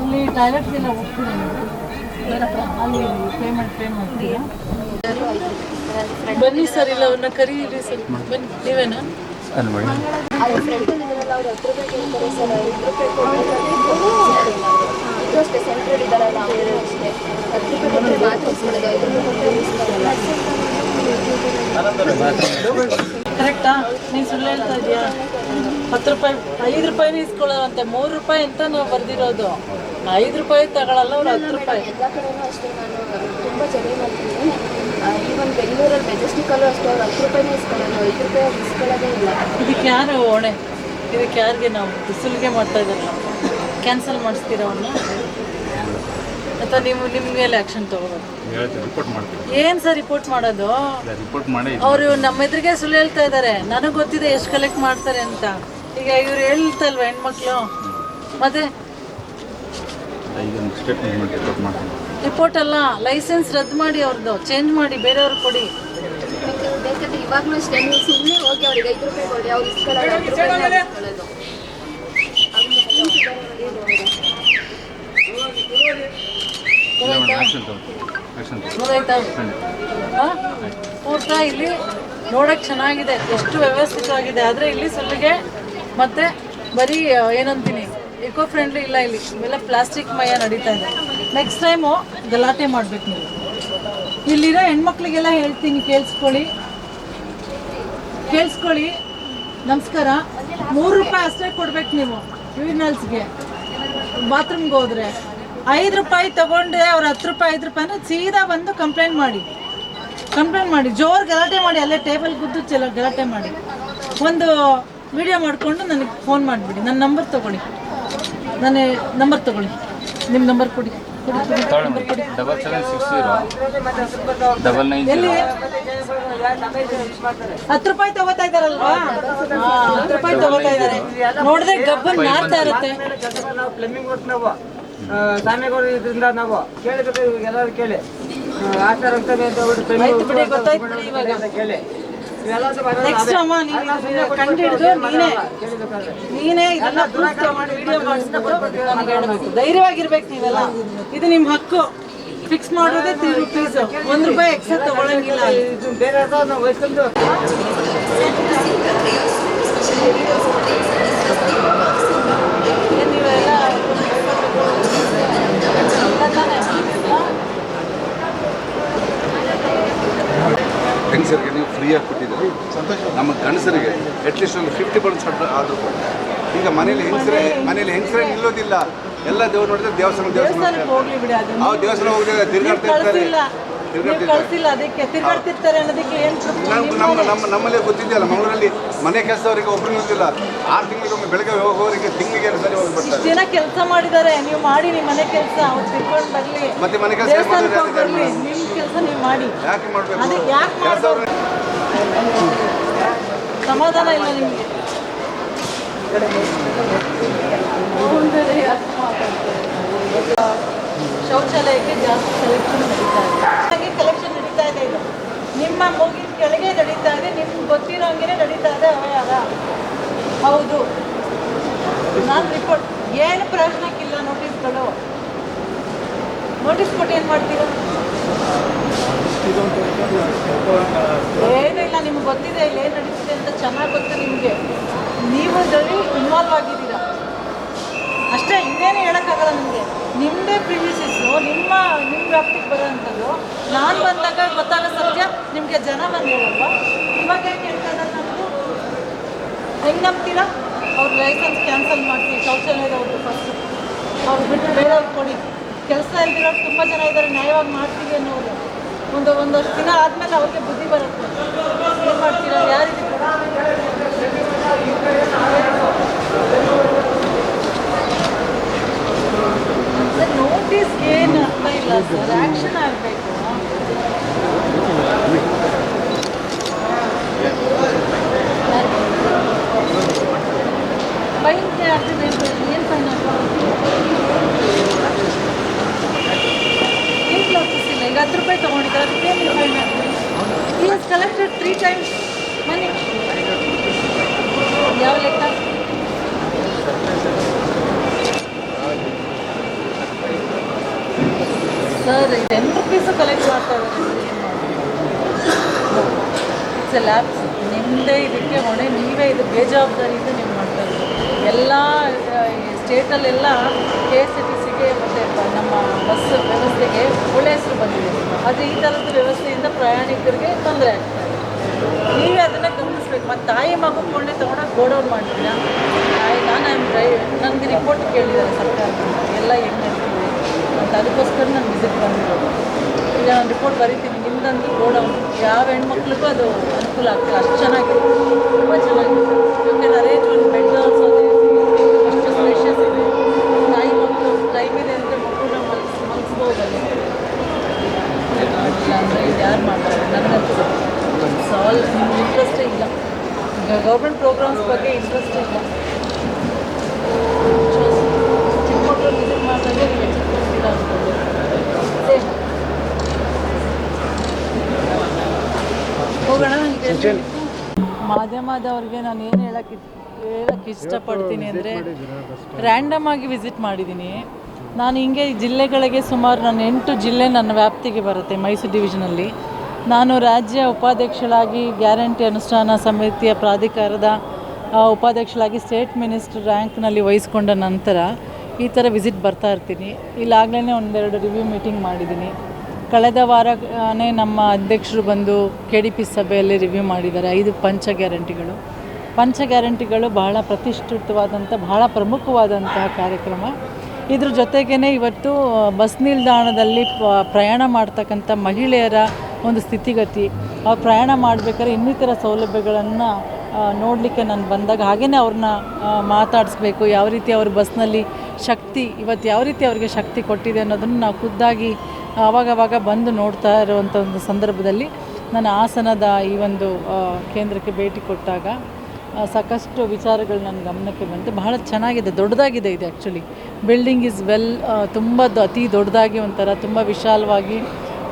ಇಲ್ಲಿ ಟಾಯ್ಲೆಟ್ಗೆಲ್ಲ ಹೋಗ್ತೀರಾ ಅಲ್ಲಿ ಪೇ ಮಾಡ್ತೀರಾ? ಬನ್ನಿ ಸರ್, ಇಲ್ಲ ಅವ್ರನ್ನ ಕರೀರಿ ಸರ್. ಬನ್ನಿ, ನೀವೇನಾ? ಕರೆಕ್ಟಾ? ನೀನು ಸುಳ್ಳು ಹೇಳ್ತಾ ಇದೆಯಾ? 10 ರೂಪಾಯಿ 5 ರೂಪಾಯಿನೇ ಇಸ್ಕೊಳ್ಳೋವಂತೆ, 3 ರೂಪಾಯಿ ಅಂತ ನಾವು ಬರ್ದಿರೋದು. 5 ರೂಪಾಯಿ ತಗೊಳ್ಳಲ್ಲ ಅವ್ರು, 10 ರೂಪಾಯಿ. ಎಲ್ಲ ಕಡೆನೂ ಅಷ್ಟೇ, ನಾನು ತುಂಬ ಜನ ಮಾಡ್ತೀನಿ. ಈವನ್ ಬೆಂಗಳೂರಲ್ಲಿ ಮೆಜೆಸ್ಟಿಕಲ್ಲೂ ಅಷ್ಟೇ, ಅವ್ರು 10 ರೂಪಾಯಿನೇ ಇಸ್ಕೊಳ್ಳೋದು, 5 ರೂಪಾಯಿ ಇಸ್ಕೊಳ್ಳೋದೇ ಇಲ್ಲ. ಇದಕ್ಕೆ ಯಾರು ಹೊಣೆ? ಇದಕ್ಕೆ ಯಾರಿಗೆ ನಾವು ಬಿಸಿಲಿಗೆ ಮಾಡ್ತಾ ಇದ್ದಾರಲ್ಲ, ಕ್ಯಾನ್ಸಲ್ ಮಾಡಿಸ್ತೀರಾ ಅವನ್ನ? ಅಥವಾ ನಿಮ್ಮ ಮೇಲೆ ಆ್ಯಕ್ಷನ್ ತೊಗೊಳೋದು? ಏನು ಸರ್ ರಿಪೋರ್ಟ್ ಮಾಡೋದು? ಅವರು ನಮ್ಮ ಎದುರಿಗೆ ಸುಳ್ಳು ಹೇಳ್ತಾ ಇದ್ದಾರೆ. ನನಗೆ ಗೊತ್ತಿದೆ ಎಷ್ಟು ಕಲೆಕ್ಟ್ ಮಾಡ್ತಾರೆ ಅಂತ. ಈಗ ಇವ್ರು ಹೇಳ್ತಲ್ವ ಹೆಣ್ಮಕ್ಳು, ಮತ್ತೆ ರಿಪೋರ್ಟ್ ಅಲ್ಲ, ಲೈಸೆನ್ಸ್ ರದ್ದು ಮಾಡಿ ಅವ್ರದ್ದು ಚೇಂಜ್ ಮಾಡಿ ಬೇರೆಯವ್ರಿಗೆ ಕೊಡಿ. ಬೇಕಾದ್ರೆ ಇವಾಗಲೂ ಅಷ್ಟೇ, ನೀವು ಸುಮ್ಮನೆ ಹೋಗಿ ಅವ್ರಿಗೆ 5 ರೂಪಾಯಿ ಕೊಡಿ, ಅವ್ರು ಇಸ್ಕೊಳ್ಳೋದು 10 ರೂಪಾಯಿ ಇಸ್ಕೊಳ್ಳೋದು. ಪೂರ್ತ ಇಲ್ಲಿ ನೋಡೋಕ್ಕೆ ಚೆನ್ನಾಗಿದೆ, ಎಷ್ಟು ವ್ಯವಸ್ಥಿತವಾಗಿದೆ. ಆದರೆ ಇಲ್ಲಿ ಸುಲ್ಲಿಗೆ ಮತ್ತು ಬರೀ ಏನಂತೀನಿ ಇಕೋ ಫ್ರೆಂಡ್ಲಿ ಇಲ್ಲ. ಇಲ್ಲಿ ಇವೆಲ್ಲ ಪ್ಲಾಸ್ಟಿಕ್ ಮಯ ನಡೀತಾ ಇದೆ. ನೆಕ್ಸ್ಟ್ ಟೈಮು ಗಲಾಟೆ ಮಾಡಬೇಕು ನೀವು. ಇಲ್ಲಿರೋ ಹೆಣ್ಮಕ್ಳಿಗೆಲ್ಲ ಹೇಳ್ತೀನಿ, ಕೇಳಿಸ್ಕೊಳ್ಳಿ. ನಮಸ್ಕಾರ, 3 ರೂಪಾಯಿ ಅಷ್ಟೇ ಕೊಡ್ಬೇಕು ನೀವು ಯೂರಿನಲ್ಸ್ಗೆ. ಬಾತ್ರೂಮ್ಗೆ ಹೋದರೆ 5 ರೂಪಾಯಿ ತೊಗೊಂಡ್ರೆ ಅವ್ರು 10 ರೂಪಾಯಿ 5 ರೂಪಾಯಿನ ಸೀದಾ ಬಂದು ಕಂಪ್ಲೇಂಟ್ ಮಾಡಿ ಜೋರು ಗಲಾಟೆ ಮಾಡಿ, ಅಲ್ಲೇ ಟೇಬಲ್ ಗುದ್ದು ಗಲಾಟೆ ಮಾಡಿ ಒಂದು ವಿಡಿಯೋ ಮಾಡಿಕೊಂಡು ನನಗೆ ಫೋನ್ ಮಾಡಿಬಿಡಿ. ನನ್ನ ನಂಬರ್ ತೊಗೊಳ್ಳಿ, ನಿಮ್ಮ ನಂಬರ್ ಕೊಡಿ. 7760 ಎಲ್ಲಿ 10 ರೂಪಾಯಿ ತಗೋತಾ ಇದ್ದಾರಲ್ವಾ? 10 ರೂಪಾಯಿ ತಗೋತಾ ಇದ್ದಾರೆ. ನೋಡಿದ್ರೆ ಗಬ್ಬನ್ ನಾರ್ತಾ ಇರುತ್ತೆ. ಸ್ವಾಮಿಗಳು ಇದರಿಂದ ನಾವು ಕೇಳಬೇಕು, ಎಲ್ಲರೂ ಕೇಳಿ ಆಚಾರ ಕೇಳಿ. ನೆಕ್ಸ್ಟ್ ಅಮ್ಮ ಕಂಡು ಹಿಡಿದು ನೀನೇ ಇದೆಲ್ಲ ಮಾಡಿ ವಿಡಿಯೋ ಮಾಡಿಸ್ಬೇಕು. ಧೈರ್ಯವಾಗಿರ್ಬೇಕು ನೀವೆಲ್ಲ. ಇದು ನಿಮ್ಮ ಹಕ್ಕು. ಫಿಕ್ಸ್ ಮಾಡೋದೇ 3 ರೂಪೀಸ್, 1 ರೂಪಾಯಿ ಎಕ್ಸ್ಟ್ರಾ ತಗೊಳಂಗಿಲ್ಲ. ಬೇರೆ ನಾವು ವಹಿಸ್ಕೊಂಡು ನೀವೆಲ್ಲ ಹೆಂಗಸರಿಗೆ ನೀವು ಫ್ರೀಯಾಗಿ ಕೊಟ್ಟಿದ್ದೀರಿ. ನಮ್ಮ ಗಂಡಸರಿಗೆ ಅಟ್ಲೀಸ್ಟ್ ಒಂದು 50% ಆದರೂ ಈಗ ಮನೇಲಿ ಹೆಂಗಸರೇ ನಿಲ್ಲೋದಿಲ್ಲ. ಎಲ್ಲ ದೇವ್ರು ನೋಡಿದ್ರೆ ದೇವಸ್ಥಾನ ಹೋಗ್ಲಿ ಬಿಡಿ. ಅವ್ರು ದೇವಸ್ಥಾನ ಹೋಗಿದ್ರೆ ತಿರ್ಗಾಡ್ತಾ ಇರ್ತಾರೆ. ನಮ್ಮಲ್ಲೇ ಗೊತ್ತಿದೆಯಲ್ಲ, ಮಂಗಳೂರಲ್ಲಿ ಮನೆ ಕೆಲಸದವರಿಗೆ ಒಬ್ರು ನಿಲ್ತಿಲ್ಲ. 6 ತಿಂಗಳಿಗೊಮ್ಮೆ ಬೆಳಗ್ಗೆ ಹೋಗೋರಿಗೆ ತಿಂಗಳಿಗೆ 2 ಸಲ ಹೋಗ್ಬಿಡ್ತಾರೆ. ದಿನ ಕೆಲಸ ಮಾಡಿದ್ದಾರೆ, ನೀವು ಮಾಡಿ ನಿಮ್ಮ ಮನೆ ಕೆಲಸ. ಅವ್ರು ತಿಳ್ಕೊಂಡು ಬರಲಿ, ಮತ್ತೆ ಮನೆ ಕೆಲಸ ಬರಲಿ, ನಿಮ್ಮ ಕೆಲಸ ನೀವು ಮಾಡಿ. ಯಾಕೆ ಮಾಡಬೇಕು? ಸಮಾಧಾನ ಇಲ್ಲ ನಿಮಗೆ. ಶೌಚಾಲಯಕ್ಕೆ ಜಾಸ್ತಿ ಕಲೆಕ್ಷನ್ ನಡೀತಾ ಇದೆ. ಇದು ನಿಮ್ಮ ಮೂಗಿನ ಕೆಳಗೆ ನಡೀತಾ ಇದೆ, ನಿಮ್ಗೆ ಗೊತ್ತಿರೋ ಹಂಗೆ ನಡೀತಾ ಇದೆ. ಅವ್ಯಾರ ಹೌದು, ನಾನು ರಿಪೋರ್ಟ್ ಏನು ಪ್ರಯೋಜನಕ್ಕಿಲ್ಲ. ನೋಟಿಸ್ ಕೊಟ್ಟು ಏನು ಮಾಡ್ತೀರಾ? ಏನೂ ಇಲ್ಲ, ನಿಮ್ಗೆ ಗೊತ್ತಿದೆ ಇಲ್ಲಿ ಏನು ನಡೀತಿದೆ ಅಂತ ಚೆನ್ನಾಗಿ ಗೊತ್ತು ನಿಮಗೆ. ನೀವು ಅದರಲ್ಲಿ ಇನ್ವಾಲ್ವ್ ಆಗಿದ್ದೀರಾ ಅಷ್ಟೇ, ಇನ್ನೇನು ಹೇಳೋಕ್ಕಾಗಲ್ಲ ನಿಮಗೆ. ನಿಮ್ಮದೇ ಪ್ರಿವಿಲೇಜಸ್ಸು, ನಿಮ್ಮ ವ್ಯಾಪ್ತಿಗೆ ಬರೋವಂಥದ್ದು. ನಾನು ಬಂದಾಗ ಗೊತ್ತಾಗೋ ಸತ್ಯ ನಿಮಗೆ ಜನ ಬಂದಿರಲ್ವ, ಇವಾಗ ಏನು ಹೇಳ್ತಾ ಇದ್ದಾರೆ ನಮಗೂ ಹೆಂಗೆ ನಂಬ್ತೀರಾ? ಅವ್ರ ಲೈಸೆನ್ಸ್ ಕ್ಯಾನ್ಸಲ್ ಮಾಡಿಸಿ, ಶೌಚಾಲಯದವ್ರದ್ದು ಫಸ್ಟು ಅವ್ರು ಬಿಟ್ಟು ಬೇರೆಯವ್ರು ಕೊಡಿ. ಕೆಲಸ ಇಲ್ದಿರೋರು ತುಂಬ ಜನ ಇದ್ದಾರೆ, ನ್ಯಾಯವಾಗಿ ಮಾಡ್ತೀವಿ ಅನ್ನೋರು. ಒಂದಷ್ಟು ದಿನ ಆದಮೇಲೆ ಅವ್ರಿಗೆ ಬುದ್ಧಿ ಬರುತ್ತೆ. ಏನು ಮಾಡ್ತೀರಾ? ಯಾರಿದೆ ನೋಟಿಸ್ ಏನು ಅರ್ಥ ಇಲ್ಲ ಸರ್, ಆ್ಯಕ್ಷನ್ ಆಗಬೇಕು. ಫೈನ್ ಹಾಕಬೇಕು. ಏನು ಫೈನ್ ಹಾಕಬೇಕು? ಏನು ಕ್ಲಾಸಸ್ಸಿಲ್ಲ. ಈಗ 10 ರೂಪಾಯಿ ತೊಗೊಂಡಿದ್ದಾರೆ, ಅದಕ್ಕೆ ನೀವು ಫೈನ್ ಹಾಕಬೇಕು. ಈ ಹಸ್ ಕಲೆಕ್ಟೆಡ್ 3 ಟೈಮ್ಸ್ ಮನಿ. ಯಾವ ಲೆಕ್ಕ? ಸರ್ 10 ರೂಪೀಸು ಕಲೆಕ್ಟ್ ಮಾಡ್ತಾ ಇದ್ದಾರೆ. It's a labs. ನಿಮ್ಮದೇ ಇದಕ್ಕೆ ಹೊಣೆ ನೀವೇ. ಇದು ಬೇಜವಾಬ್ದಾರಿಯಿಂದ ನೀವು ಮಾಡ್ತಾ ಇದ್ದೀವಿ. ಎಲ್ಲ ಸ್ಟೇಟಲ್ಲೆಲ್ಲ KSRTCಗೆ ಮತ್ತು ನಮ್ಮ ಬಸ್ ವ್ಯವಸ್ಥೆಗೆ ಒಳ್ಳೆ ಹೆಸರು ಬಂದಿದೆ. ಆದರೆ ಈ ಥರದ್ದು ವ್ಯವಸ್ಥೆಯಿಂದ ಪ್ರಯಾಣಿಕರಿಗೆ ತೊಂದರೆ ಆಗ್ತಾ ಇದೆ. ನೀವೇ ಅದನ್ನು ಗಮನಿಸ್ಬೇಕು. ಮತ್ತು ತಾಯಿ ಮಗು ಕೊಂಡೆ ತೊಗೊಂಡೋಗಿ ಗೋಡೌನ್ ಮಾಡ್ತೀರಾ? ನನಗೆ ರಿಪೋರ್ಟ್ ಕೇಳಿದ್ದಾರೆ ಸರ್ಕಾರದಿಂದ, ಎಲ್ಲ ಹೆಂಗೆ ನಡೀತಿದೆ ಅಂತ. ಅದಕ್ಕೋಸ್ಕರ ನಾನು ವಿಸಿಟ್ ಬಂದಿರೋದು. ಈಗ ನಾನು ರಿಪೋರ್ಟ್ ಬರೀತೀನಿ. ನಿಮ್ದಂದು ಗೋಡೌನ್ ಯಾವ ಹೆಣ್ಮಕ್ಳಿಗೂ ಅದು ಅನುಕೂಲ ಆಗ್ತದೆ. ಅಷ್ಟು ಚೆನ್ನಾಗಿದೆ, ತುಂಬ ಚೆನ್ನಾಗಿದೆ. ಯು ಕ್ಯಾನ್ ಅರೇಂಜ್ ಒಂದು ಬೆಡ್ ಆಲ್ಸೋ. ಅಷ್ಟು ಸ್ಪೇಷಿಯಸ್ ಇದೆ. ತಾಯಿ ಮಕ್ಕಳು ಟೈಮ್ ಇದೆ ಅಂದರೆ ಮಗುನ ಮಲಗಿಸ್ಬೋದಲ್ಲಿ. ಇಲ್ಲ ಅಂದರೆ ಇದು ಯಾರು ಮಾಡ್ತಾರೆ? ನನಗಂತೂ ಸಾಲ್ವ್ ನಿಮ್ಗೆ ಇಂಟ್ರೆಸ್ಟೇ ಇಲ್ಲ. ಈಗ ಗೌರ್ಮೆಂಟ್ ಪ್ರೋಗ್ರಾಮ್ಸ್ ಬಗ್ಗೆ ಇಂಟ್ರೆಸ್ಟೇ ಇಲ್ಲ. ಚಿಕ್ಕ ಮಕ್ಕಳು ವಿಸಿಟ್ ಮಾಡಿದಾಗ ನೀವು ಎಚ್ಚರಿಸ್ತೀರ ಅನ್ಕೊಂಡು ಹೋಗೋಣ. ನನಗೆ ಮಾಧ್ಯಮದವ್ರಿಗೆ ನಾನು ಏನು ಹೇಳಕ್ಕೆ ಇಷ್ಟಪಡ್ತೀನಿ ಅಂದರೆ, ರ್ಯಾಂಡಮ್ ಆಗಿ ವಿಸಿಟ್ ಮಾಡಿದ್ದೀನಿ ನಾನು. ಹಿಂಗೆ ಜಿಲ್ಲೆಗಳಿಗೆ ಸುಮಾರು ನಾನು 8 ಜಿಲ್ಲೆ ನನ್ನ ವ್ಯಾಪ್ತಿಗೆ ಬರುತ್ತೆ ಮೈಸೂರು ಡಿವಿಷನಲ್ಲಿ. ನಾನು ರಾಜ್ಯ ಉಪಾಧ್ಯಕ್ಷಳಾಗಿ ಗ್ಯಾರಂಟಿ ಅನುಷ್ಠಾನ ಸಮಿತಿಯ ಪ್ರಾಧಿಕಾರದ ಉಪಾಧ್ಯಕ್ಷಳಾಗಿ ಸ್ಟೇಟ್ ಮಿನಿಸ್ಟರ್ ರ್ಯಾಂಕ್ನಲ್ಲಿ ವಹಿಸ್ಕೊಂಡ ನಂತರ ಈ ಥರ ವಿಸಿಟ್ ಬರ್ತಾ ಇರ್ತೀನಿ. ಇಲ್ಲಾಗಲೇ 1-2 ರಿವ್ಯೂ ಮೀಟಿಂಗ್ ಮಾಡಿದ್ದೀನಿ. ಕಳೆದ ವಾರನೇ ನಮ್ಮ ಅಧ್ಯಕ್ಷರು ಬಂದು KDP ಸಭೆಯಲ್ಲಿ ರಿವ್ಯೂ ಮಾಡಿದ್ದಾರೆ 5 ಪಂಚ ಗ್ಯಾರಂಟಿಗಳು ಬಹಳ ಪ್ರತಿಷ್ಠಿತವಾದಂಥ, ಬಹಳ ಪ್ರಮುಖವಾದಂತಹ ಕಾರ್ಯಕ್ರಮ. ಇದ್ರ ಜೊತೆಗೇ ಇವತ್ತು ಬಸ್ ನಿಲ್ದಾಣದಲ್ಲಿ ಪ್ರಯಾಣ ಮಾಡ್ತಕ್ಕಂಥ ಮಹಿಳೆಯರ ಒಂದು ಸ್ಥಿತಿಗತಿ, ಅವ್ರು ಪ್ರಯಾಣ ಮಾಡಬೇಕಾದ್ರೆ ಇನ್ನಿತರ ಸೌಲಭ್ಯಗಳನ್ನು ನೋಡಲಿಕ್ಕೆ ನಾನು ಬಂದಾಗ ಹಾಗೆಯೇ ಅವ್ರನ್ನ ಮಾತಾಡಿಸ್ಬೇಕು. ಯಾವ ರೀತಿ ಅವ್ರ ಬಸ್ನಲ್ಲಿ ಶಕ್ತಿ, ಇವತ್ತು ಯಾವ ರೀತಿ ಅವ್ರಿಗೆ ಶಕ್ತಿ ಕೊಟ್ಟಿದೆ ಅನ್ನೋದನ್ನು ನಾವು ಖುದ್ದಾಗಿ ಆವಾಗವಾಗ ಬಂದು ನೋಡ್ತಾ ಇರುವಂಥ ಒಂದು ಸಂದರ್ಭದಲ್ಲಿ ನಾನು ಹಾಸನದ ಈ ಒಂದು ಕೇಂದ್ರಕ್ಕೆ ಭೇಟಿ ಕೊಟ್ಟಾಗ ಸಾಕಷ್ಟು ವಿಚಾರಗಳು ನನ್ನ ಗಮನಕ್ಕೆ ಬಂತು. ಬಹಳ ಚೆನ್ನಾಗಿದೆ, ದೊಡ್ಡದಾಗಿದೆ ಇದು. ಆ್ಯಕ್ಚುಲಿ ಬಿಲ್ಡಿಂಗ್ ಈಸ್ ವೆಲ್, ತುಂಬ ಅತಿ ದೊಡ್ಡದಾಗಿ, ಒಂಥರ ತುಂಬ ವಿಶಾಲವಾಗಿ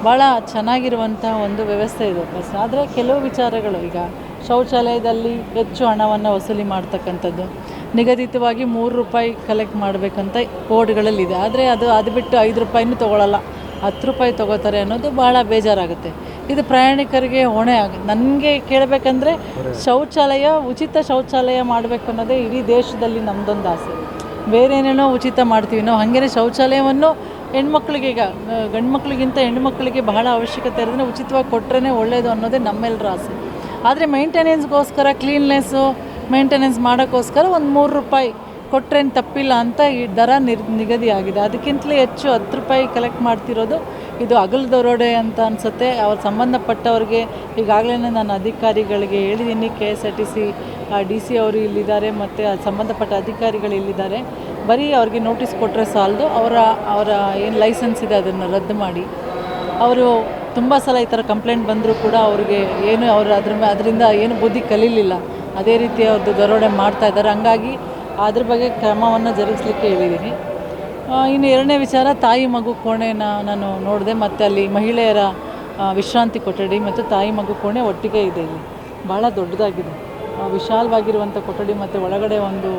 ಭಾಳ ಚೆನ್ನಾಗಿರುವಂಥ ಒಂದು ವ್ಯವಸ್ಥೆ ಇದೆ ಬಸ್. ಆದರೆ ಕೆಲವು ವಿಚಾರಗಳು, ಈಗ ಶೌಚಾಲಯದಲ್ಲಿ ಹೆಚ್ಚು ಹಣವನ್ನು ವಸೂಲಿ ಮಾಡ್ತಕ್ಕಂಥದ್ದು, ನಿಗದಿತವಾಗಿ 3 ರೂಪಾಯಿ ಕಲೆಕ್ಟ್ ಮಾಡಬೇಕಂತ ಬೋರ್ಡ್ಗಳಲ್ಲಿದೆ. ಆದರೆ ಅದು ಬಿಟ್ಟು 5 ರೂಪಾಯಿನೂ ತೊಗೊಳ್ಳಲ್ಲ, 10 ರೂಪಾಯಿ ತೊಗೋತಾರೆ ಅನ್ನೋದು ಭಾಳ ಬೇಜಾರಾಗುತ್ತೆ. ಇದು ಪ್ರಯಾಣಿಕರಿಗೆ ಹೊಣೆ ನನಗೆ ಕೇಳಬೇಕಂದ್ರೆ ಶೌಚಾಲಯ, ಉಚಿತ ಶೌಚಾಲಯ ಮಾಡಬೇಕು ಅನ್ನೋದೇ ಇಡೀ ದೇಶದಲ್ಲಿ ನಮ್ಮದೊಂದು ಆಸೆ. ಬೇರೆ ಏನೇನೋ ಉಚಿತ ಮಾಡ್ತೀವಿ ನಾವು, ಹಾಗೇ ಶೌಚಾಲಯವನ್ನು ಹೆಣ್ಮಕ್ಳಿಗೆ, ಈಗ ಗಂಡು ಮಕ್ಕಳಿಗಿಂತ ಹೆಣ್ಮಕ್ಳಿಗೆ ಬಹಳ ಅವಶ್ಯಕತೆ ಇರೋದನ್ನ ಉಚಿತವಾಗಿ ಕೊಟ್ಟರೆ ಒಳ್ಳೆಯದು ಅನ್ನೋದೇ ನಮ್ಮೆಲ್ಲರ ಆಸೆ. ಆದರೆ ಮೇಂಟೆನೆನ್ಸ್ಗೋಸ್ಕರ, ಕ್ಲೀನ್ನೆಸ್ಸು ಮೇಂಟೆನೆನ್ಸ್ ಮಾಡೋಕ್ಕೋಸ್ಕರ ಒಂದು 3 ರೂಪಾಯಿ ಕೊಟ್ಟರೇನು ತಪ್ಪಿಲ್ಲ ಅಂತ ಈ ದರ ನಿಗದಿಯಾಗಿದೆ. ಅದಕ್ಕಿಂತಲೇ ಹೆಚ್ಚು 10 ರೂಪಾಯಿ ಕಲೆಕ್ಟ್ ಮಾಡ್ತಿರೋದು ಇದು ಅಗಲ ದರೋಡೆ ಅಂತ ಅನಿಸುತ್ತೆ. ಅವ್ರ ಸಂಬಂಧಪಟ್ಟವ್ರಿಗೆ ಈಗಾಗಲೇ ನಾನು ಅಧಿಕಾರಿಗಳಿಗೆ ಹೇಳಿದ್ದೀನಿ. KSRTC DC ಅವರು ಇಲ್ಲಿದ್ದಾರೆ ಮತ್ತು ಸಂಬಂಧಪಟ್ಟ ಅಧಿಕಾರಿಗಳು ಇಲ್ಲಿದ್ದಾರೆ. ಬರೀ ಅವ್ರಿಗೆ ನೋಟಿಸ್ ಕೊಟ್ಟರೆ ಸಾಲದು, ಅವರ ಏನು ಲೈಸೆನ್ಸ್ ಇದೆ ಅದನ್ನು ರದ್ದು ಮಾಡಿ. ಅವರು ತುಂಬ ಸಲ ಈ ಥರ ಕಂಪ್ಲೇಂಟ್ ಬಂದರೂ ಕೂಡ ಅವ್ರಿಗೆ ಏನು ಅದರಿಂದ ಏನು ಬುದ್ಧಿ ಕಲೀಲಿಲ್ಲ. ಅದೇ ರೀತಿ ಅವ್ರದ್ದು ದರೋಡೆ ಮಾಡ್ತಾಯಿದ್ದಾರೆ. ಹಂಗಾಗಿ ಅದ್ರ ಬಗ್ಗೆ ಕ್ರಮವನ್ನು ಜರುಗಿಸ್ಲಿಕ್ಕೆ ಹೇಳಿದ್ದೀನಿ. ಇನ್ನು 2ನೇ ವಿಚಾರ, ತಾಯಿ ಮಗು ಕೋಣೆನ ನಾನು ನೋಡಿದೆ. ಮತ್ತು ಅಲ್ಲಿ ಮಹಿಳೆಯರ ವಿಶ್ರಾಂತಿ ಕೊಠಡಿ ಮತ್ತು ತಾಯಿ ಮಗು ಕೋಣೆ ಒಟ್ಟಿಗೆ ಇದೆ. ಇಲ್ಲಿ ಭಾಳ ದೊಡ್ಡದಾಗಿದೆ, ವಿಶಾಲವಾಗಿರುವಂಥ ಕೊಠಡಿ ಮತ್ತು ಒಳಗಡೆ ಒಂದು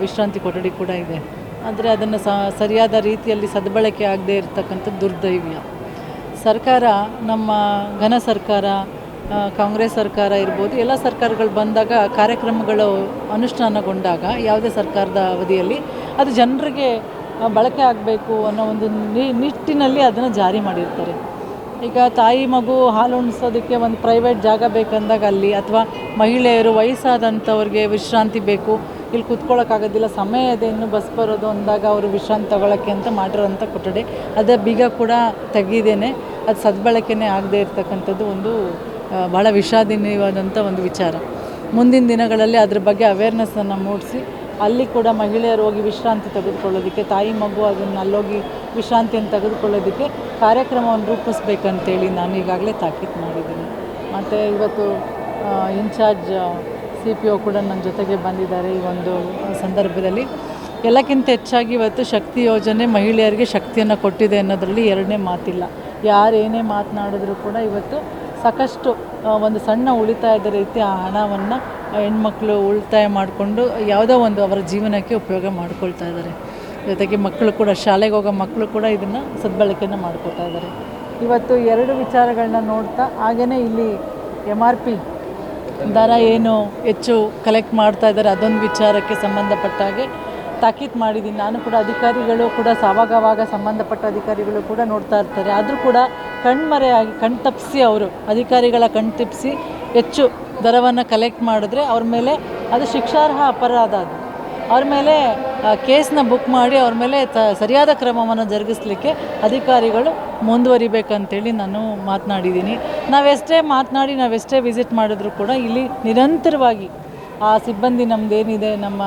ವಿಶ್ರಾಂತಿ ಕೊಠಡಿ ಕೂಡ ಇದೆ. ಆದರೆ ಅದನ್ನು ಸರಿಯಾದ ರೀತಿಯಲ್ಲಿ ಸದ್ಬಳಕೆ ಆಗದೇ ಇರತಕ್ಕಂಥ ದುರ್ದೈವ್ಯ. ಸರ್ಕಾರ, ನಮ್ಮ ಘನ ಸರ್ಕಾರ, ಕಾಂಗ್ರೆಸ್ ಸರ್ಕಾರ ಇರ್ಬೋದು, ಎಲ್ಲ ಸರ್ಕಾರಗಳು ಬಂದಾಗ ಕಾರ್ಯಕ್ರಮಗಳು ಅನುಷ್ಠಾನಗೊಂಡಾಗ ಯಾವುದೇ ಸರ್ಕಾರದ ಅವಧಿಯಲ್ಲಿ ಅದು ಜನರಿಗೆ ಬಳಕೆ ಆಗಬೇಕು ಅನ್ನೋ ಒಂದು ನಿಟ್ಟಿನಲ್ಲಿ ಅದನ್ನು ಜಾರಿ ಮಾಡಿರ್ತಾರೆ. ಈಗ ತಾಯಿ ಮಗು ಹಾಲು ಉಣಿಸೋದಕ್ಕೆ ಒಂದು ಪ್ರೈವೇಟ್ ಜಾಗ ಬೇಕಂದಾಗ ಅಲ್ಲಿ, ಅಥವಾ ಮಹಿಳೆಯರು ವಯಸ್ಸಾದಂಥವ್ರಿಗೆ ವಿಶ್ರಾಂತಿ ಬೇಕು, ಇಲ್ಲಿ ಕೂತ್ಕೊಳ್ಳೋಕ್ಕಾಗೋದಿಲ್ಲ, ಸಮಯ ಇದೆ ಇನ್ನು ಬಸ್ ಬರೋದು ಅಂದಾಗ ಅವರು ವಿಶ್ರಾಂತಿ ತಗೊಳ್ಳೋಕ್ಕೆ ಅಂತ ಮಾಡಿರೋಂಥ ಕೊಠಡಿ, ಅದರ ಬೀಗ ಕೂಡ ತೆಗೆದಿದ್ದೇನೆ. ಅದು ಸದ್ಬಳಕೆನೇ ಆಗದೇ ಇರತಕ್ಕಂಥದ್ದು ಒಂದು ಭಾಳ ವಿಷಾದನೀಯವಾದಂಥ ಒಂದು ವಿಚಾರ. ಮುಂದಿನ ದಿನಗಳಲ್ಲಿ ಅದ್ರ ಬಗ್ಗೆ ಅವೇರ್ನೆಸ್ಸನ್ನು ಮೂಡಿಸಿ ಅಲ್ಲಿ ಕೂಡ ಮಹಿಳೆಯರು ಹೋಗಿ ವಿಶ್ರಾಂತಿ ತೆಗೆದುಕೊಳ್ಳೋದಕ್ಕೆ, ತಾಯಿ ಮಗು ಅದನ್ನು ಅಲ್ಲೋಗಿ ವಿಶ್ರಾಂತಿಯನ್ನು ತೆಗೆದುಕೊಳ್ಳೋದಕ್ಕೆ ಕಾರ್ಯಕ್ರಮವನ್ನು ರೂಪಿಸ್ಬೇಕಂತೇಳಿ ನಾನು ಈಗಾಗಲೇ ತಾಕೀತು ಮಾಡಿದ್ದೀನಿ. ಮತ್ತು ಇವತ್ತು ಇನ್ಚಾರ್ಜ್ CPO ಕೂಡ ನನ್ನ ಜೊತೆಗೆ ಬಂದಿದ್ದಾರೆ ಈ ಒಂದು ಸಂದರ್ಭದಲ್ಲಿ. ಎಲ್ಲಕ್ಕಿಂತ ಹೆಚ್ಚಾಗಿ ಇವತ್ತು ಶಕ್ತಿ ಯೋಜನೆ ಮಹಿಳೆಯರಿಗೆ ಶಕ್ತಿಯನ್ನು ಕೊಟ್ಟಿದೆ ಅನ್ನೋದರಲ್ಲಿ ಎರಡನೇ ಮಾತಿಲ್ಲ. ಯಾರು ಏನೇ ಮಾತನಾಡಿದ್ರು ಕೂಡ ಇವತ್ತು ಸಾಕಷ್ಟು ಒಂದು ಸಣ್ಣ ಉಳಿತಾಯದ ರೀತಿ ಆ ಹಣವನ್ನು ಹೆಣ್ಮಕ್ಳು ಉಳಿತಾಯ ಮಾಡಿಕೊಂಡು ಯಾವುದೋ ಒಂದು ಅವರ ಜೀವನಕ್ಕೆ ಉಪಯೋಗ ಮಾಡ್ಕೊಳ್ತಾ ಇದ್ದಾರೆ. ಜೊತೆಗೆ ಮಕ್ಕಳು ಕೂಡ, ಶಾಲೆಗೆ ಹೋಗೋ ಮಕ್ಕಳು ಕೂಡ ಇದನ್ನು ಸದ್ಬಳಕೆಯನ್ನು ಮಾಡ್ಕೊಳ್ತಾ ಇದ್ದಾರೆ. ಇವತ್ತು ಎರಡು ವಿಚಾರಗಳನ್ನ ನೋಡ್ತಾ, ಹಾಗೆಯೇ ಇಲ್ಲಿ MRP ದರ ಏನು ಹೆಚ್ಚು ಕಲೆಕ್ಟ್ ಮಾಡ್ತಾ ಇದ್ದಾರೆ ಅದೊಂದು ವಿಚಾರಕ್ಕೆ ಸಂಬಂಧಪಟ್ಟ ಹಾಗೆ ತಾಕೀತು ಮಾಡಿದ್ದೀನಿ. ನಾನು ಕೂಡ ಅಧಿಕಾರಿಗಳು ಕೂಡ ಆವಾಗವಾಗ ಸಂಬಂಧಪಟ್ಟ ಅಧಿಕಾರಿಗಳು ಕೂಡ ನೋಡ್ತಾ ಇರ್ತಾರೆ. ಆದರೂ ಕೂಡ ಕಣ್ಮರೆಯಾಗಿ ಕಣ್ತಪ್ಪಿಸಿ, ಅವರು ಅಧಿಕಾರಿಗಳ ಕಣ್ತಪ್ಪಿಸಿ ಹೆಚ್ಚು ದರವನ್ನು ಕಲೆಕ್ಟ್ ಮಾಡಿದ್ರೆ ಅವ್ರ ಮೇಲೆ ಅದು ಶಿಕ್ಷಾರ್ಹ ಅಪರಾಧ. ಅದು ಅವ್ರ ಮೇಲೆ ಕೇಸ್ನ ಬುಕ್ ಮಾಡಿ ಅವ್ರ ಮೇಲೆ ಸರಿಯಾದ ಕ್ರಮವನ್ನು ಜರುಗಿಸಲಿಕ್ಕೆ ಅಧಿಕಾರಿಗಳು ಮುಂದುವರಿಬೇಕಂತೇಳಿ ನಾನು ಮಾತನಾಡಿದ್ದೀನಿ. ನಾವೆಷ್ಟೇ ಮಾತನಾಡಿ ನಾವೆಷ್ಟೇ ವಿಸಿಟ್ ಮಾಡಿದ್ರು ಕೂಡ ಇಲ್ಲಿ ನಿರಂತರವಾಗಿ ಆ ಸಿಬ್ಬಂದಿ ನಮ್ಮದೇನಿದೆ, ನಮ್ಮ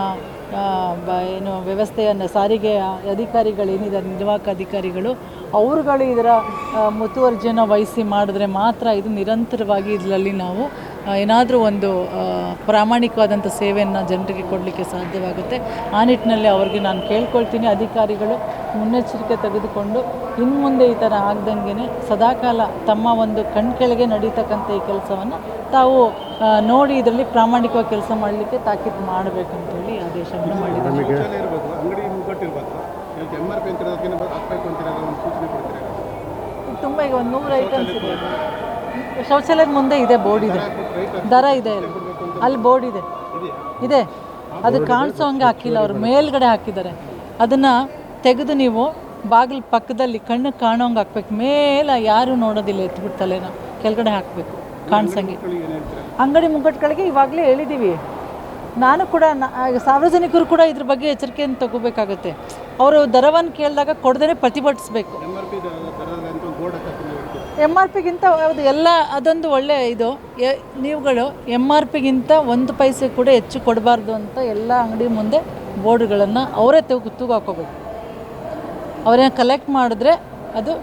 ಏನು ವ್ಯವಸ್ಥೆಯನ್ನು ಸಾರಿಗೆ ಅಧಿಕಾರಿಗಳೇನಿದೆ, ನಿರ್ವಾಹಕ ಅಧಿಕಾರಿಗಳು, ಅವರುಗಳು ಇದರ ಮುತುವರ್ಜಿಯನ್ನು ವಹಿಸಿ ಮಾಡಿದ್ರೆ ಮಾತ್ರ ಇದು ನಿರಂತರವಾಗಿ ಇದರಲ್ಲಿ ನಾವು ಏನಾದರೂ ಒಂದು ಪ್ರಾಮಾಣಿಕವಾದಂಥ ಸೇವೆಯನ್ನು ಜನರಿಗೆ ಕೊಡಲಿಕ್ಕೆ ಸಾಧ್ಯವಾಗುತ್ತೆ. ಆ ನಿಟ್ಟಿನಲ್ಲಿ ಅವ್ರಿಗೆ ನಾನು ಕೇಳ್ಕೊಳ್ತೀನಿ, ಅಧಿಕಾರಿಗಳು ಮುನ್ನೆಚ್ಚರಿಕೆ ತೆಗೆದುಕೊಂಡು ಇನ್ನು ಮುಂದೆ ಈ ಥರ ಆಗ್ದಂಗೆ ಸದಾಕಾಲ ತಮ್ಮ ಒಂದು ಕೆಳಗೆ ನಡೀತಕ್ಕಂಥ ಈ ಕೆಲಸವನ್ನು ತಾವು ನೋಡಿ ಇದರಲ್ಲಿ ಪ್ರಾಮಾಣಿಕವಾಗಿ ಕೆಲಸ ಮಾಡಲಿಕ್ಕೆ ತಾಕೀತು ಮಾಡಬೇಕಂತೇಳಿ ಆದೇಶವನ್ನು ಮಾಡಿದ್ದಾರೆ. ತುಂಬ ಈಗ ಒಂದು 100 ಐಟಮ್ಸ್ ಇದೆ. ಶೌಚಾಲಯದ ಮುಂದೆ ಇದೆ, ಬೋರ್ಡ್ ಇದೆ, ದರ ಇದೆ, ಅಲ್ಲಿ ಬೋರ್ಡ್ ಇದೆ. ಅದು ಕಾಣಿಸೋ ಹಂಗೆ ಹಾಕಿಲ್ಲ, ಅವರು ಮೇಲ್ಗಡೆ ಹಾಕಿದ್ದಾರೆ. ಅದನ್ನು ತೆಗೆದು ನೀವು ಬಾಗಿಲು ಪಕ್ಕದಲ್ಲಿ ಕಣ್ಣು ಕಾಣೋಂಗೆ ಹಾಕ್ಬೇಕು. ಮೇಲೆ ಯಾರು ನೋಡೋದಿಲ್ಲ, ಎತ್ಬಿಟ್ಟು ತಲೆನ ಕೆಳಗಡೆ ಹಾಕಬೇಕು ಕಾಣಿಸಂಗೆ. ಅಂಗಡಿ ಮುಗ್ಗಟ್ಟುಗಳಿಗೆ ಇವಾಗಲೇ ಹೇಳಿದ್ದೀವಿ. ನಾನು ಕೂಡ ಸಾರ್ವಜನಿಕರು ಕೂಡ ಇದ್ರ ಬಗ್ಗೆ ಎಚ್ಚರಿಕೆಯನ್ನು ತಗೋಬೇಕಾಗುತ್ತೆ. ಅವರು ದರವನ್ನು ಕೇಳಿದಾಗ ಕೊಡದೇ ಪ್ರತಿಭಟಿಸಬೇಕು. MRPಗಿಂತ ಅದು ಎಲ್ಲ ಅದೊಂದು ಒಳ್ಳೆಯ ಇದು. ನೀವುಗಳು MRPಗಿಂತ 1 ಪೈಸೆ ಕೂಡ ಹೆಚ್ಚು ಕೊಡಬಾರ್ದು ಅಂತ ಎಲ್ಲ ಅಂಗಡಿ ಮುಂದೆ ಬೋರ್ಡ್ಗಳನ್ನು ಅವರೇ ತೂಗು ಹಾಕೋಬೇಕು. ಅವರೇ ಕಲೆಕ್ಟ್ ಮಾಡಿದ್ರೆ ಅದು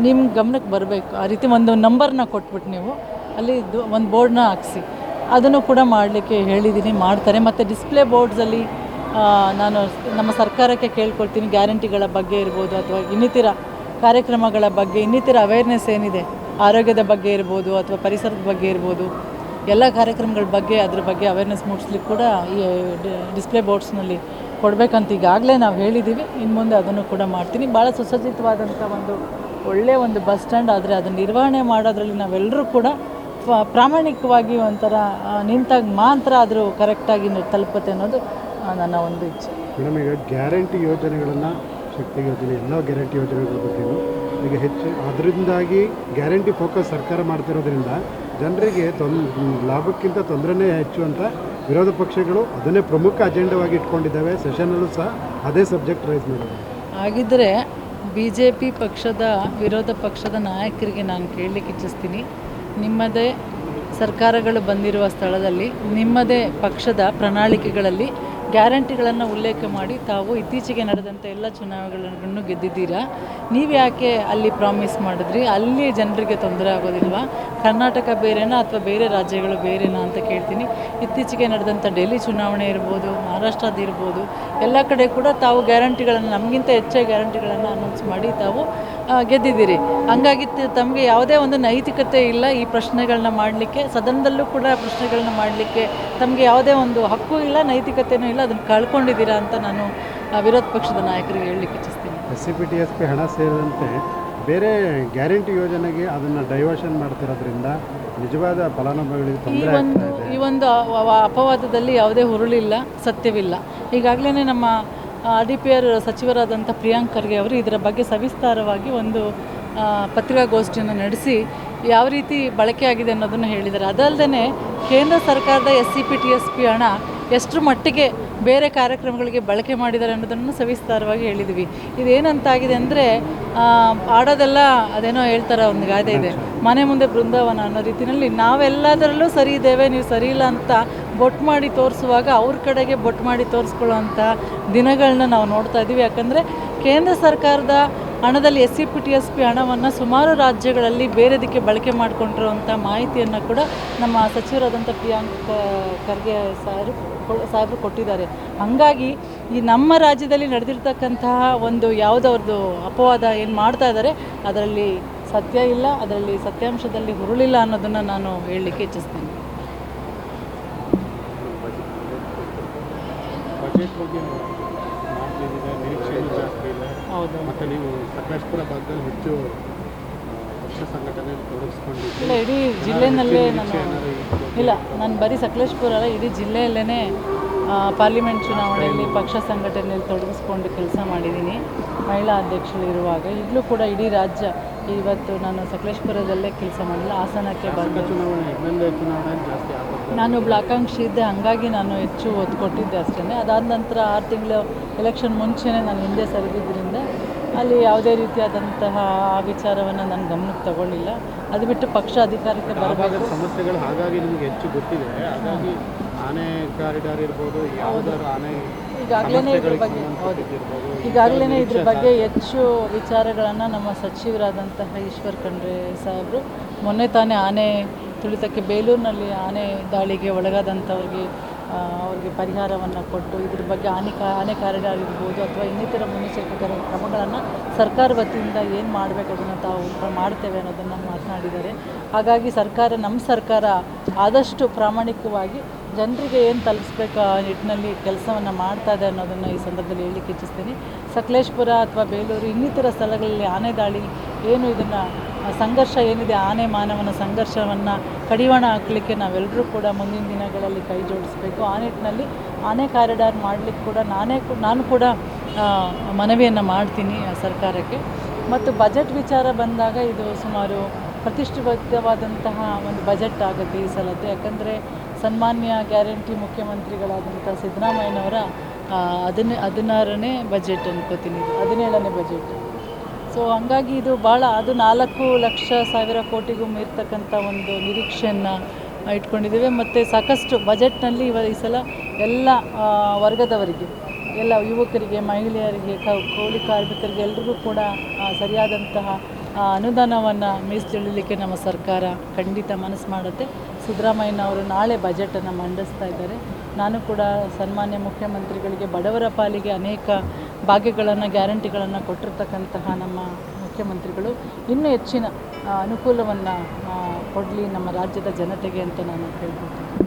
ನಿಮ್ಮ ಗಮನಕ್ಕೆ ಬರಬೇಕು. ಆ ರೀತಿ ಒಂದು ನಂಬರ್ನ ಕೊಟ್ಬಿಟ್ಟು ನೀವು ಅಲ್ಲಿ ಒಂದು ಬೋರ್ಡ್ನ ಹಾಕಿಸಿ, ಅದನ್ನು ಕೂಡ ಮಾಡಲಿಕ್ಕೆ ಹೇಳಿದ್ದೀನಿ, ಮಾಡ್ತಾರೆ. ಮತ್ತು ಡಿಸ್ಪ್ಲೇ ಬೋರ್ಡ್ಸಲ್ಲಿ ನಾನು ನಮ್ಮ ಸರ್ಕಾರಕ್ಕೆ ಕೇಳ್ಕೊಳ್ತೀನಿ, ಗ್ಯಾರಂಟಿಗಳ ಬಗ್ಗೆ ಇರ್ಬೋದು ಅಥವಾ ಇನ್ನಿತರ ಕಾರ್ಯಕ್ರಮಗಳ ಬಗ್ಗೆ, ಇನ್ನಿತರ ಅವೇರ್ನೆಸ್ ಏನಿದೆ, ಆರೋಗ್ಯದ ಬಗ್ಗೆ ಇರ್ಬೋದು ಅಥವಾ ಪರಿಸರದ ಬಗ್ಗೆ ಇರ್ಬೋದು, ಎಲ್ಲ ಕಾರ್ಯಕ್ರಮಗಳ ಬಗ್ಗೆ ಅದ್ರ ಬಗ್ಗೆ ಅವೇರ್ನೆಸ್ ಮೂಡಿಸ್ಲಿಕ್ಕೆ ಕೂಡ ಈ ಡಿಸ್ಪ್ಲೇ ಬೋರ್ಡ್ಸ್ನಲ್ಲಿ ಕೊಡಬೇಕಂತ ಈಗಾಗಲೇ ನಾವು ಹೇಳಿದ್ದೀವಿ. ಇನ್ನು ಮುಂದೆ ಅದನ್ನು ಕೂಡ ಮಾಡ್ತೀನಿ. ಭಾಳ ಸುಸಜ್ಜಿತವಾದಂಥ ಒಳ್ಳೆಯ ಒಂದು ಬಸ್ ಸ್ಟ್ಯಾಂಡ್, ಆದರೆ ಅದನ್ನು ನಿರ್ವಹಣೆ ಮಾಡೋದ್ರಲ್ಲಿ ನಾವೆಲ್ಲರೂ ಕೂಡ ಪ್ರಾಮಾಣಿಕವಾಗಿ ಒಂಥರ ನಿಂತಾಗ ಮಾತ್ರ ಆದರೂ ಕರೆಕ್ಟಾಗಿ ತಲುಪುತ್ತೆ ಅನ್ನೋದು ನನ್ನ ಒಂದು ಇಚ್ಛೆ. ಮೇಡಮ್, ಈಗ ಗ್ಯಾರಂಟಿ ಯೋಜನೆಗಳನ್ನು, ಶಕ್ತಿ ಯೋಜನೆ, ಎಲ್ಲ ಗ್ಯಾರಂಟಿ ಯೋಜನೆಗಳ ಬಗ್ಗೆಯೂ ಈಗ ಹೆಚ್ಚು ಅದರಿಂದಾಗಿ ಗ್ಯಾರಂಟಿ ಫೋಕಸ್ ಸರ್ಕಾರ ಮಾಡ್ತಿರೋದ್ರಿಂದ ಜನರಿಗೆ ಲಾಭಕ್ಕಿಂತ ತೊಂದರೆನೇ ಹೆಚ್ಚು ಅಂತ ವಿರೋಧ ಪಕ್ಷಗಳು ಅದನ್ನೇ ಪ್ರಮುಖ ಅಜೆಂಡವಾಗಿ ಇಟ್ಕೊಂಡಿದ್ದಾವೆ. ಸೆಷನಲ್ಲೂ ಸಹ ಅದೇ ಸಬ್ಜೆಕ್ಟ್ ರೈಸ್ ಮಾಡಿದ್ದಾರೆ. ಹಾಗಿದ್ದರೆ BJP ಪಕ್ಷದ ವಿರೋಧ ಪಕ್ಷದ ನಾಯಕರಿಗೆ ನಾನು ಕೇಳಲಿಕ್ಕೆ ಇಚ್ಛಿಸ್ತೀನಿ, ನಿಮ್ಮದೇ ಸರ್ಕಾರಗಳು ಬಂದಿರುವ ಸ್ಥಳದಲ್ಲಿ ನಿಮ್ಮದೇ ಪಕ್ಷದ ಪ್ರಣಾಳಿಕೆಗಳಲ್ಲಿ ಗ್ಯಾರಂಟಿಗಳನ್ನು ಉಲ್ಲೇಖ ಮಾಡಿ ತಾವು ಇತ್ತೀಚೆಗೆ ನಡೆದಂಥ ಎಲ್ಲ ಚುನಾವಣೆಗಳನ್ನು ಗೆದ್ದಿದ್ದೀರಾ. ನೀವು ಯಾಕೆ ಅಲ್ಲಿ ಪ್ರಾಮಿಸ್ ಮಾಡಿದ್ರಿ? ಅಲ್ಲಿ ಜನರಿಗೆ ತೊಂದರೆ ಆಗೋದಿಲ್ವಾ? ಕರ್ನಾಟಕ ಬೇರೆನಾ ಅಥವಾ ಬೇರೆ ರಾಜ್ಯಗಳು ಬೇರೆನಾ ಅಂತ ಕೇಳ್ತೀನಿ. ಇತ್ತೀಚೆಗೆ ನಡೆದಂಥ ಡೆಲ್ಲಿ ಚುನಾವಣೆ ಇರ್ಬೋದು, ಮಹಾರಾಷ್ಟ್ರದ ಇರ್ಬೋದು, ಎಲ್ಲ ಕಡೆ ಕೂಡ ತಾವು ಗ್ಯಾರಂಟಿಗಳನ್ನು, ನಮಗಿಂತ ಹೆಚ್ಚಾಗಿ ಗ್ಯಾರಂಟಿಗಳನ್ನು ಅನೌನ್ಸ್ ಮಾಡಿ ತಾವು ಗೆದ್ದಿದ್ದೀರಿ. ಹಂಗಾಗಿ ತಮಗೆ ಯಾವುದೇ ಒಂದು ನೈತಿಕತೆ ಇಲ್ಲ ಈ ಪ್ರಶ್ನೆಗಳನ್ನ ಮಾಡಲಿಕ್ಕೆ. ಸದನದಲ್ಲೂ ಕೂಡ ಪ್ರಶ್ನೆಗಳನ್ನ ಮಾಡಲಿಕ್ಕೆ ತಮಗೆ ಯಾವುದೇ ಒಂದು ಹಕ್ಕು ಇಲ್ಲ, ನೈತಿಕತೆಯೂ ಇಲ್ಲ. ಅದನ್ನು ಕಳ್ಕೊಂಡಿದ್ದೀರಾ ಅಂತ ನಾನು ವಿರೋಧ ಪಕ್ಷದ ನಾಯಕರಿಗೆ ಹೇಳಲಿಕ್ಕೆ ಇಚ್ಛಿಸ್ತೀನಿ. SC/PTSP ಹಣ ಸೇರಿದಂತೆ ಬೇರೆ ಗ್ಯಾರಂಟಿ ಯೋಜನೆಗೆ ಅದನ್ನು ಡೈವರ್ಷನ್ ಮಾಡ್ತಿರೋದ್ರಿಂದ ನಿಜವಾದ ಫಲಾನುಭವಿಗಳಿಗೆ ತೊಂದರೆ ಆಗ್ತಾ ಇದೆ. ಈ ಒಂದು ಅಪವಾದದಲ್ಲಿ ಯಾವುದೇ ಹುರುಳಿಲ್ಲ, ಸತ್ಯವಿಲ್ಲ. ಈಗಾಗಲೇ ನಮ್ಮ RDPR ಸಚಿವರಾದಂಥ ಪ್ರಿಯಾಂಕ್ ಖರ್ಗೆ ಅವರು ಇದರ ಬಗ್ಗೆ ಸವಿಸ್ತಾರವಾಗಿ ಒಂದು ಪತ್ರಿಕಾಗೋಷ್ಠಿಯನ್ನು ನಡೆಸಿ ಯಾವ ರೀತಿ ಬಳಕೆ ಆಗಿದೆ ಅನ್ನೋದನ್ನು ಹೇಳಿದ್ದಾರೆ. ಅದಲ್ಲದೆ ಕೇಂದ್ರ ಸರ್ಕಾರದ SCP TSP ಹಣ ಎಷ್ಟರ ಮಟ್ಟಿಗೆ ಬೇರೆ ಕಾರ್ಯಕ್ರಮಗಳಿಗೆ ಬಳಕೆ ಮಾಡಿದ್ದಾರೆ ಅನ್ನೋದನ್ನು ಸವಿಸ್ತಾರವಾಗಿ ಹೇಳಿದ್ವಿ. ಇದೇನಂತಾಗಿದೆ ಅಂದರೆ ಆಡೋದೆಲ್ಲ ಅದೇನೋ ಹೇಳ್ತಾರೆ, ಒಂದು ಗಾದೆ ಇದೆ, ಮನೆ ಮುಂದೆ ಬೃಂದಾವನ ಅನ್ನೋ ರೀತಿಯಲ್ಲಿ ನಾವೆಲ್ಲದರಲ್ಲೂ ಸರಿ ಇದ್ದೇವೆ, ನೀವು ಸರಿ ಇಲ್ಲ ಅಂತ ಬೊಟ್ಟು ಮಾಡಿ ತೋರಿಸುವಾಗ ಅವ್ರ ಕಡೆಗೆ ಬೊಟ್ಟು ಮಾಡಿ ತೋರಿಸ್ಕೊಳ್ಳೋ ಅಂಥ ದಿನಗಳನ್ನ ನಾವು ನೋಡ್ತಾ ಇದ್ದೀವಿ. ಯಾಕಂದರೆ ಕೇಂದ್ರ ಸರ್ಕಾರದ ಹಣದಲ್ಲಿ SCP TSP ಹಣವನ್ನು ಸುಮಾರು ರಾಜ್ಯಗಳಲ್ಲಿ ಬೇರೆದಕ್ಕೆ ಬಳಕೆ ಮಾಡಿಕೊಂಡಿರುವಂಥ ಮಾಹಿತಿಯನ್ನು ಕೂಡ ನಮ್ಮ ಸಚಿವರಾದಂಥ ಪ್ರಿಯಾಂಕ್ ಖರ್ಗೆ ಸಾಹೇಬರು ಕೊಟ್ಟಿದ್ದಾರೆ. ಹಾಗಾಗಿ ಈ ನಮ್ಮ ರಾಜ್ಯದಲ್ಲಿ ನಡೆದಿರ್ತಕ್ಕಂತಹ ಒಂದು ಯಾವುದವ್ರದ್ದು ಅಪವಾದ ಏನು ಮಾಡ್ತಾ ಇದ್ದಾರೆ ಅದರಲ್ಲಿ ಸತ್ಯ ಇಲ್ಲ, ಅದರಲ್ಲಿ ಸತ್ಯಾಂಶದಲ್ಲಿ ಹುರುಳಿಲ್ಲ ಅನ್ನೋದನ್ನು ನಾನು ಹೇಳಲಿಕ್ಕೆ ಇಚ್ಛಿಸ್ತೀನಿ. ಬಜೆಟ್ ಬಗ್ಗೆ ಮಾತಾಡಿದ ನಿರೀಕ್ಷೆಯೂ ಜಾಸ್ತಿ ಇಲ್ಲ. ಹೌದು, ಮತ್ತು ನೀವು ಸಕಲೇಶಪುರ ಭಾಗದಲ್ಲಿ ಹೆಚ್ಚು ಪಕ್ಷ ಸಂಘಟನೆಯಲ್ಲಿ ತೊಡಗಿಸ್ಕೊಂಡಿದ್ದೀರಿ. ಇಲ್ಲ, ಇಡೀ ಜಿಲ್ಲೆನಲ್ಲೇ ನಾನು ಬರೀ ಸಕಲೇಶಪುರ ಅಲ್ಲ, ಇಡೀ ಜಿಲ್ಲೆಯಲ್ಲೇ ಪಾರ್ಲಿಮೆಂಟ್ ಚುನಾವಣೆಯಲ್ಲಿ ಪಕ್ಷ ಸಂಘಟನೆಯಲ್ಲಿ ತೊಡಗಿಸ್ಕೊಂಡು ಕೆಲಸ ಮಾಡಿದ್ದೀನಿ. ಮಹಿಳಾ ಅಧ್ಯಕ್ಷರು ಇರುವಾಗ ಈಗಲೂ ಕೂಡ ಇಡೀ ರಾಜ್ಯ, ಇವತ್ತು ನಾನು ಸಕಲೇಶಪುರದಲ್ಲೇ ಕೆಲಸ ಮಾಡಿಲ್ಲ, ಹಾಸನಕ್ಕೆ ಬಂದು ಚುನಾವಣೆ ಜಾಸ್ತಿ ಆಗ್ತದೆ. ನಾನೊಬ್ಳು ಆಕಾಂಕ್ಷಿ ಇದ್ದೆ, ಹಾಗಾಗಿ ನಾನು ಹೆಚ್ಚು ಒತ್ತು ಕೊಟ್ಟಿದ್ದೆ ಅಷ್ಟೇ. ಅದಾದ ನಂತರ 6 ತಿಂಗಳು ಎಲೆಕ್ಷನ್ ಮುಂಚೆನೇ ನಾನು ಹಿಂದೆ ಸರಿದಿದ್ದರಿಂದ ಅಲ್ಲಿ ಯಾವುದೇ ರೀತಿಯಾದಂತಹ ಆ ವಿಚಾರವನ್ನು ನಾನು ಗಮನಕ್ಕೆ ತಗೊಳ್ಳಿಲ್ಲ. ಅದು ಬಿಟ್ಟು ಪಕ್ಷ ಅಧಿಕಾರಕ್ಕೆ ಬರಬೇಕು. ಸಮಸ್ಯೆಗಳು ಹಾಗಾಗಿ ನಿಮಗೆ ಹೆಚ್ಚು ಗೊತ್ತಿದೆ. ಹಾಗಾಗಿ ಆನೆ ಕಾರಿಡಾರ್ ಇರ್ಬೋದು, ಯಾವುದಾದ್ರು ಆನೆ ಈಗಾಗಲೇ ಇದ್ರ ಬಗ್ಗೆ ಹೆಚ್ಚು ವಿಚಾರಗಳನ್ನು ನಮ್ಮ ಸಚಿವರಾದಂತಹ ಈಶ್ವರ್ ಖಂಡ್ರೆ ಸಾಹೇಬರು ಮೊನ್ನೆ ತಾನೇ ಆನೆ ತುಳಿತಕ್ಕೆ ಬೇಲೂರಿನಲ್ಲಿ ಆನೆ ದಾಳಿಗೆ ಒಳಗಾದಂಥವ್ರಿಗೆ ಅವ್ರಿಗೆ ಪರಿಹಾರವನ್ನು ಕೊಟ್ಟು ಇದ್ರ ಬಗ್ಗೆ ಆನೆ ಕಾರಿಡಾರ್ ಇರ್ಬೋದು ಅಥವಾ ಇನ್ನಿತರ ಮುನ್ನೆಚ್ಚರಿಕೆ ಕ್ರಮಗಳನ್ನು ಸರ್ಕಾರ ವತಿಯಿಂದ ಏನು ಮಾಡಬೇಕು ಅದನ್ನು ತಾವು ಮಾಡ್ತೇವೆ ಅನ್ನೋದನ್ನು ಮಾತನಾಡಿದ್ದಾರೆ. ಹಾಗಾಗಿ ನಮ್ಮ ಸರ್ಕಾರ ಆದಷ್ಟು ಪ್ರಾಮಾಣಿಕವಾಗಿ ಜನರಿಗೆ ಏನು ತಲುಪಿಸ್ಬೇಕು ಆ ನಿಟ್ಟಿನಲ್ಲಿ ಕೆಲಸವನ್ನು ಮಾಡ್ತಾ ಇದೆ ಅನ್ನೋದನ್ನು ಈ ಸಂದರ್ಭದಲ್ಲಿ ಹೇಳಲಿಕ್ಕೆ ಇಚ್ಛಿಸ್ತೀನಿ. ಸಕಲೇಶಪುರ ಅಥವಾ ಬೇಲೂರು ಇನ್ನಿತರ ಸ್ಥಳಗಳಲ್ಲಿ ಆನೆ ದಾಳಿ ಏನು ಇದನ್ನು ಸಂಘರ್ಷ ಏನಿದೆ, ಆನೆ ಮಾನವನ ಸಂಘರ್ಷವನ್ನು ಕಡಿವಾಣ ಹಾಕಲಿಕ್ಕೆ ನಾವೆಲ್ಲರೂ ಕೂಡ ಮುಂದಿನ ದಿನಗಳಲ್ಲಿ ಕೈ ಜೋಡಿಸಬೇಕು. ಆ ನಿಟ್ಟಿನಲ್ಲಿ ಆನೆ ಕಾರಿಡಾರ್ ಮಾಡಲಿಕ್ಕೆ ಕೂಡ ನಾನು ಕೂಡ ಮನವಿಯನ್ನು ಮಾಡ್ತೀನಿ ಸರ್ಕಾರಕ್ಕೆ. ಮತ್ತು ಬಜೆಟ್ ವಿಚಾರ ಬಂದಾಗ ಇದು ಸುಮಾರು ಪ್ರತಿಷ್ಠಿತವಾದಂತಹ ಒಂದು ಬಜೆಟ್ ಆಗುತ್ತೆ ಈ ಸಲದ್ದು. ಯಾಕಂದರೆ ಸನ್ಮಾನ್ಯ ಗ್ಯಾರಂಟಿ ಮುಖ್ಯಮಂತ್ರಿಗಳಾದಂಥ ಸಿದ್ದರಾಮಯ್ಯನವರ 16ನೇ ಬಜೆಟ್ ಅನ್ಕೋತೀನಿ, 17ನೇ ಬಜೆಟ್. ಸೊ ಹಂಗಾಗಿ ಇದು ಭಾಳ, ಅದು 4,00,000 ಕೋಟಿಗೂ ಮೀರ್ತಕ್ಕಂಥ ಒಂದು ನಿರೀಕ್ಷೆಯನ್ನು ಇಟ್ಕೊಂಡಿದ್ದೇವೆ. ಮತ್ತು ಸಾಕಷ್ಟು ಬಜೆಟ್ನಲ್ಲಿ ಈ ಸಲ ಎಲ್ಲ ವರ್ಗದವರಿಗೆ, ಎಲ್ಲ ಯುವಕರಿಗೆ, ಮಹಿಳೆಯರಿಗೆ, ಕೂಲಿ ಕಾರ್ಮಿಕರಿಗೆ ಎಲ್ರಿಗೂ ಕೂಡ ಸರಿಯಾದಂತಹ ಅನುದಾನವನ್ನು ಮೀಸಲಿಡಲಿಕ್ಕೆ ನಮ್ಮ ಸರ್ಕಾರ ಖಂಡಿತ ಮನಸ್ಸು ಮಾಡುತ್ತೆ. ಸಿದ್ದರಾಮಯ್ಯನವರು ನಾಳೆ ಬಜೆಟನ್ನು ಮಂಡಿಸ್ತಾ ಇದ್ದಾರೆ. ನಾನು ಕೂಡ ಸನ್ಮಾನ್ಯ ಮುಖ್ಯಮಂತ್ರಿಗಳಿಗೆ ಬಡವರ ಪಾಲಿಗೆ ಅನೇಕ ಭಾಗ್ಯಗಳನ್ನು, ಗ್ಯಾರಂಟಿಗಳನ್ನು ಕೊಟ್ಟಿರ್ತಕ್ಕಂತಹ ನಮ್ಮ ಮುಖ್ಯಮಂತ್ರಿಗಳು ಇನ್ನೂ ಹೆಚ್ಚಿನ ಅನುಕೂಲವನ್ನು ಕೊಡಲಿ ನಮ್ಮ ರಾಜ್ಯದ ಜನತೆಗೆ ಅಂತ ನಾನು ಕೇಳ್ಕೊಳ್ತೀನಿ.